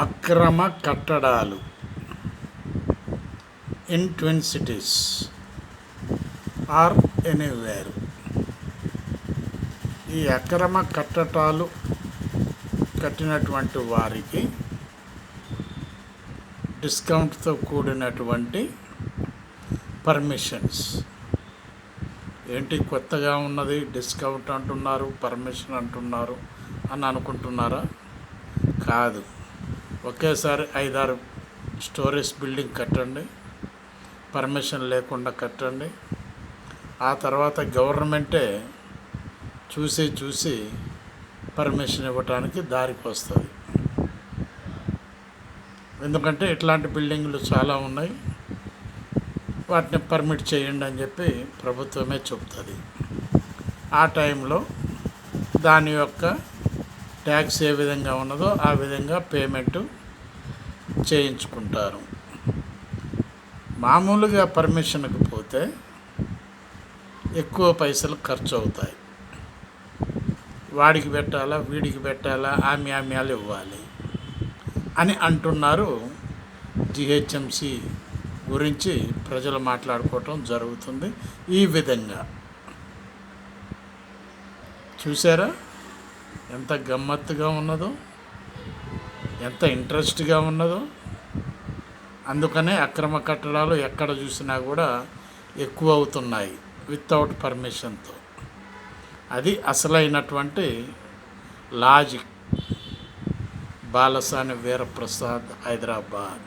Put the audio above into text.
అక్రమ కట్టడాలు in twin cities or anywhere. ఈ అక్రమ కట్టడాలు కట్టినటువంటి వారికి డిస్కౌంట్తో కూడినటువంటి పర్మిషన్స్. ఏంటి కొత్తగా ఉన్నది, డిస్కౌంట్ అంటున్నారు, పర్మిషన్ అంటున్నారు అని అనుకుంటున్నారా? కాదు. ఒకేసారి 5-6 స్టోరీస్ బిల్డింగ్ కట్టండి, పర్మిషన్ లేకుండా కట్టండి. ఆ తర్వాత గవర్నమెంటే చూసి పర్మిషన్ ఇవ్వటానికి దారికి వస్తుంది. ఎందుకంటే ఇట్లాంటి బిల్డింగ్లు చాలా ఉన్నాయి, వాటిని పర్మిట్ చేయండి అని చెప్పి ప్రభుత్వమే చెప్తుంది. ఆ టైంలో దాని యొక్క ట్యాక్స్ ఏ విధంగా ఉన్నదో ఆ విధంగా పేమెంటు చేయించుకుంటారు. మామూలుగా పర్మిషన్కి పోతే ఎక్కువ పైసలు ఖర్చు అవుతాయి. వాడికి పెట్టాలా, వీడికి పెట్టాలా, ఆమ్యాలు ఇవ్వాలి అని అంటున్నారు. జిహెచ్ఎంసి గురించి ప్రజలు మాట్లాడుకోవటం జరుగుతుంది. ఈ విధంగా చూసారా ఎంత గమ్మత్తుగా ఉన్నదో, ఎంత ఇంట్రెస్ట్గా ఉన్నదో. అందుకనే అక్రమ కట్టడాలు ఎక్కడ చూసినా కూడా ఎక్కువ అవుతున్నాయి వితౌట్ పర్మిషన్తో. అది అసలైనటువంటి లాజిక్. బాలసాని వీరప్రసాద్, హైదరాబాద్.